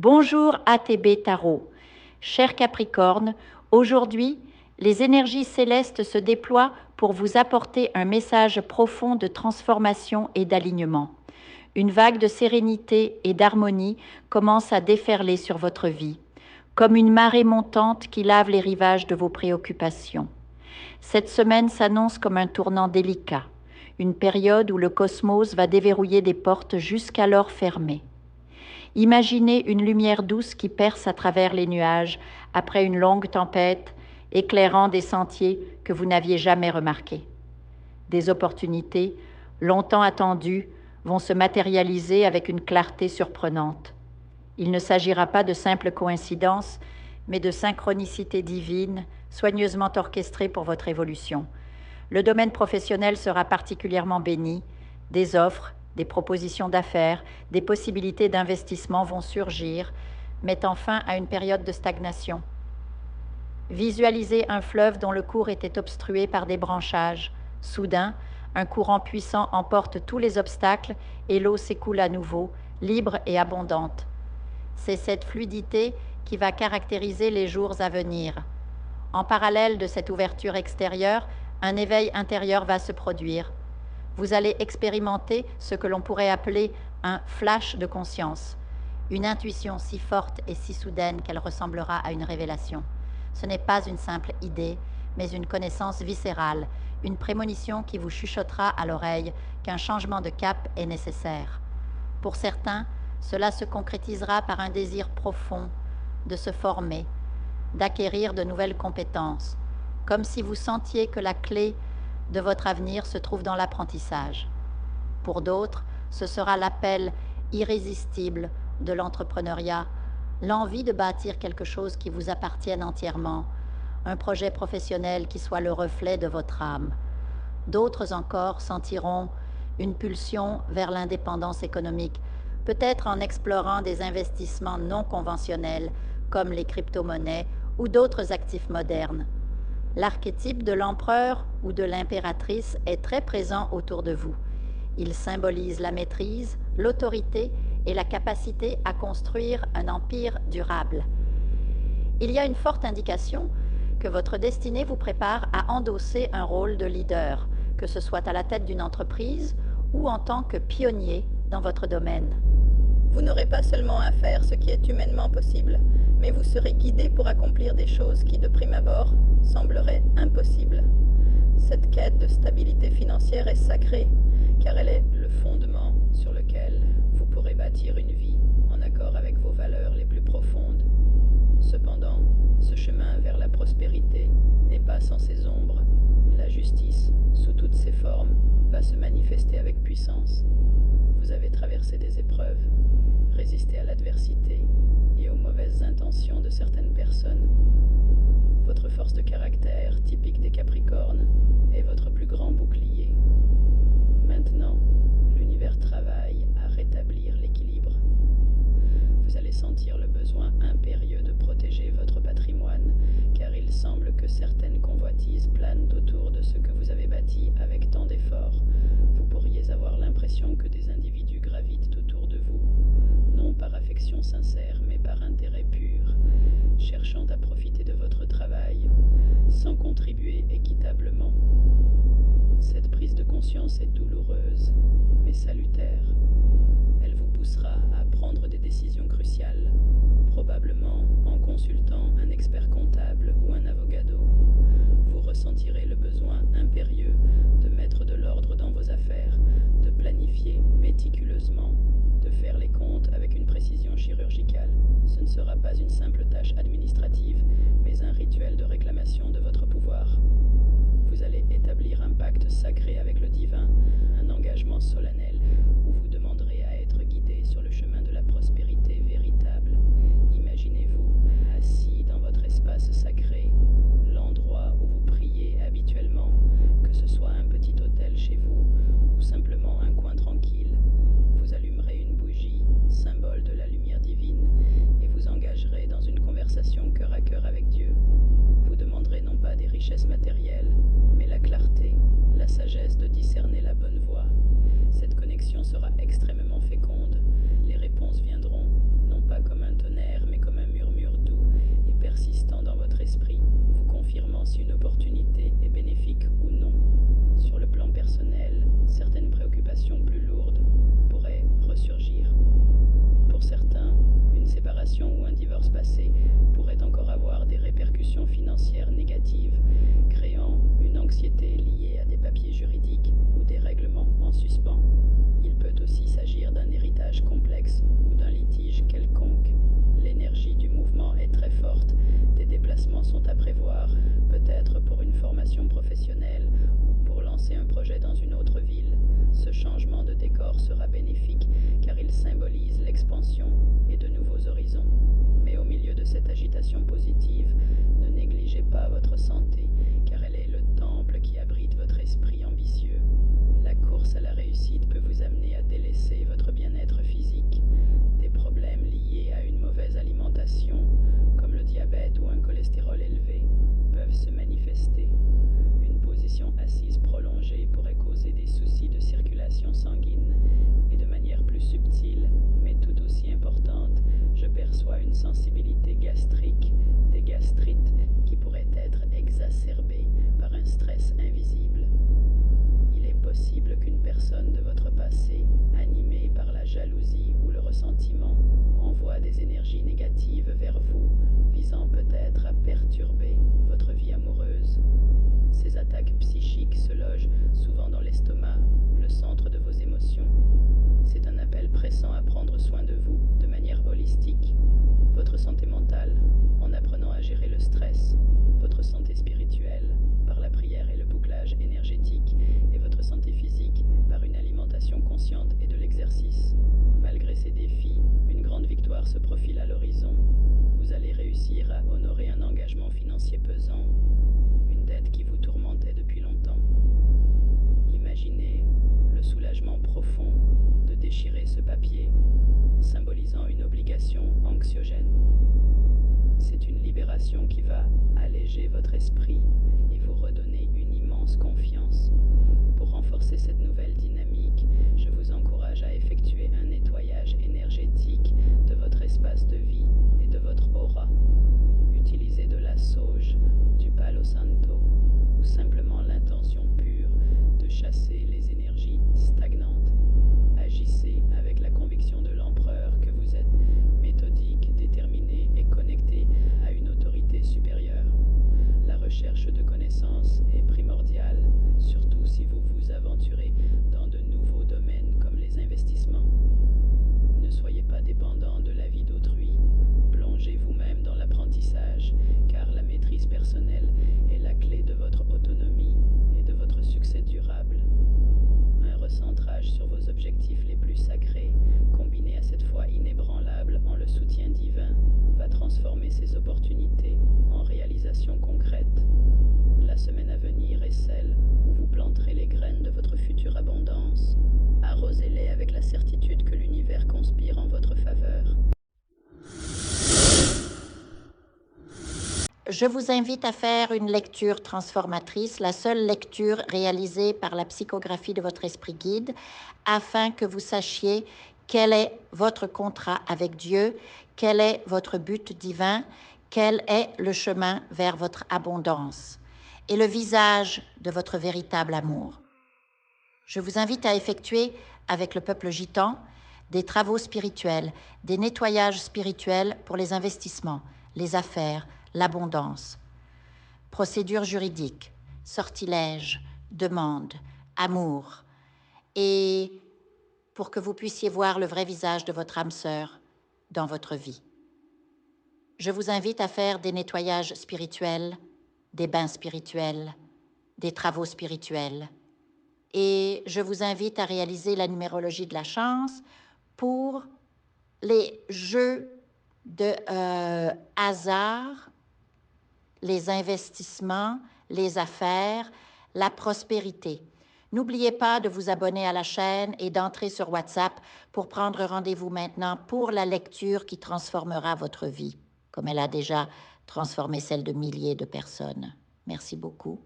Bonjour ATB Tarot. Cher Capricorne, aujourd'hui, les énergies célestes se déploient pour vous apporter un message profond de transformation et d'alignement. Une vague de sérénité et d'harmonie commence à déferler sur votre vie, comme une marée montante qui lave les rivages de vos préoccupations. Cette semaine s'annonce comme un tournant délicat, une période où le cosmos va déverrouiller des portes jusqu'alors fermées. Imaginez une lumière douce qui perce à travers les nuages après une longue tempête, éclairant des sentiers que vous n'aviez jamais remarqués. Des opportunités, longtemps attendues, vont se matérialiser avec une clarté surprenante. Il ne s'agira pas de simples coïncidences, mais de synchronicité divine, soigneusement orchestrée pour votre évolution. Le domaine professionnel sera particulièrement béni, des offres, des propositions d'affaires, des possibilités d'investissement vont surgir, mettant fin à une période de stagnation. Visualisez un fleuve dont le cours était obstrué par des branchages. Soudain, un courant puissant emporte tous les obstacles et l'eau s'écoule à nouveau, libre et abondante. C'est cette fluidité qui va caractériser les jours à venir. En parallèle de cette ouverture extérieure, un éveil intérieur va se produire. Vous allez expérimenter ce que l'on pourrait appeler un flash de conscience, une intuition si forte et si soudaine qu'elle ressemblera à une révélation. Ce n'est pas une simple idée, mais une connaissance viscérale, une prémonition qui vous chuchotera à l'oreille qu'un changement de cap est nécessaire. Pour certains, cela se concrétisera par un désir profond de se former, d'acquérir de nouvelles compétences, comme si vous sentiez que la clé de votre avenir se trouve dans l'apprentissage. Pour d'autres, ce sera l'appel irrésistible de l'entrepreneuriat, l'envie de bâtir quelque chose qui vous appartienne entièrement, un projet professionnel qui soit le reflet de votre âme. D'autres encore sentiront une pulsion vers l'indépendance économique, peut-être en explorant des investissements non conventionnels comme les crypto-monnaies ou d'autres actifs modernes. L'archétype de l'empereur ou de l'impératrice est très présent autour de vous. Il symbolise la maîtrise, l'autorité et la capacité à construire un empire durable. Il y a une forte indication que votre destinée vous prépare à endosser un rôle de leader, que ce soit à la tête d'une entreprise ou en tant que pionnier dans votre domaine. Vous n'aurez pas seulement à faire ce qui est humainement possible, mais vous serez guidé pour accomplir des choses qui, de prime abord, sembleraient impossibles. Cette quête de stabilité financière est sacrée, car elle est le fondement sur lequel vous pourrez bâtir une vie en accord avec vos valeurs les plus profondes. Cependant, ce chemin vers la prospérité n'est pas sans ses ombres. La justice, sous toutes ses formes, va se manifester avec puissance. Vous avez traversé des épreuves, résisté à l'adversité et aux mauvaises intentions de certaines personnes. Votre force de caractère, typique des Capricornes, est votre plus grand bouclier. Maintenant, l'univers travaille à rétablir l'équilibre. Vous allez sentir le besoin impérieux de protéger votre patrimoine, car il semble que certaines convoitises planent autour de ce que vous avez bâti avec tant d'efforts. Vous pourriez avoir l'impression que des individus gravitent autour de vous, non par affection sincère, mais par intérêt pur, cherchant à profiter de votre travail, sans contribuer équitablement. Cette prise de conscience est douloureuse, mais salutaire. Elle vous poussera à prendre des décisions cruciales, probablement en consultant un expert comptable ou un avogado. Vous ressentirez le besoin impérieux de mettre de l'ordre dans vos affaires, de planifier méticuleusement, de faire les comptes avec une précision chirurgicale. Ce ne sera pas une simple tâche administrative, mais un rituel de réclamation de votre pouvoir. Vous allez établir un pacte sacré avec le divin, un engagement solennel, où vous demanderez à être guidé sur le chemin de la prospérité véritable. Imaginez-vous assis dans votre espace sacré, l'endroit où vous priez habituellement, que ce soit un petit hôtel chez vous ou simplement un coin tranquille. Vous allumerez une bougie, symbole de la lumière divine, et vous engagerez dans une conversation cœur à cœur avec Dieu. Vous demanderez non pas des richesses matérielles, mais la clarté, la sagesse de discerner la bonne voie. Cette connexion sera séparation ou un divorce passé pourrait encore avoir des répercussions financières négatives, créant une anxiété liée à des papiers juridiques ou des règlements en suspens. Il peut aussi s'agir d'un héritage complexe ou d'un litige quelconque. L'énergie du mouvement est très forte. Des déplacements sont à prévoir, peut-être pour une formation professionnelle ou pour lancer un projet dans une autre ville. Ce changement de décor sera bénéfique car il symbolise l'expansion et de nouveaux horizons. Mais au milieu de cette agitation positive, ne négligez pas votre santé car elle est le temple qui abrite votre esprit ambitieux. La course à la réussite peut vous amener à délaisser votre bien-être physique. Des problèmes liés à une mauvaise alimentation, comme le diabète ou un cholestérol élevé, peuvent se manifester. Une position assise prolongée pourrait causer des soucis de circulation sanguine. Et de manière plus subtile, mais tout aussi importante, je perçois une sensibilité gastrique, des gastrites qui pourraient être exacerbées par un stress invisible. Il est possible qu'une personne de votre passé, animée par la jalousie ou le ressentiment, envoie des énergies négatives vers vous, visant peut-être à perturber votre vie amoureuse. Ces attaques psychiques se logent souvent dans l'estomac, le centre de vos émotions. C'est un appel pressant à prendre soin de vous de manière holistique. Votre santé mentale, en apprenant à gérer le stress, votre santé spirituelle, par la prière et le bouclage énergétique, et votre santé physique, par une alimentation consciente et de l'exercice. Malgré ces défis, une grande victoire se profile à l'horizon. Vous allez réussir à honorer un engagement financier pesant, une dette qui vous tourmentait depuis longtemps. Imaginez le soulagement profond de déchirer ce papier, symbolisant une obligation anxiogène. C'est une libération qui va alléger votre esprit et vous redonner une immense confiance. Pour renforcer cette nouvelle dynamique, je vous encourage à effectuer un nettoyage énergétique de votre espace de vie et de votre aura. Utilisez de la sauge, du palo santo ou simplement l'intention pure de chasser les énergies stagnantes. Agissez avec la conviction de l'empereur que vous êtes méthodique, déterminé et connecté à une autorité supérieure. La recherche de connaissances est primordiale, surtout si vous vous aventurez dans de nouveaux domaines comme les investissements. Ne soyez pas dépendant de l'avis d'autrui. Plongez vous-même dans l'apprentissage, car la maîtrise personnelle est la clé de votre autonomie et de votre succès durable. Un recentrage sur vos objectifs les plus sacrés, combiné à cette foi inébranlable en le soutien divin, va transformer ces opportunités en réalisations concrètes. La semaine à venir est celle où vous planterez les graines de votre future abondance. Arrosez-les avec la certitude que l'univers conspire en votre faveur. Je vous invite à faire une lecture transformatrice, la seule lecture réalisée par la psychographie de votre esprit guide, afin que vous sachiez quel est votre contrat avec Dieu, quel est votre but divin, quel est le chemin vers votre abondance et le visage de votre véritable amour. Je vous invite à effectuer avec le peuple gitan des travaux spirituels, des nettoyages spirituels pour les investissements, les affaires, l'abondance. Procédure juridique, sortilège, demande, amour. Et pour que vous puissiez voir le vrai visage de votre âme sœur dans votre vie. Je vous invite à faire des nettoyages spirituels, des bains spirituels, des travaux spirituels. Et je vous invite à réaliser la numérologie de la chance pour les jeux de hasard, les investissements, les affaires, la prospérité. N'oubliez pas de vous abonner à la chaîne et d'entrer sur WhatsApp pour prendre rendez-vous maintenant pour la lecture qui transformera votre vie, comme elle a déjà transformé celle de milliers de personnes. Merci beaucoup.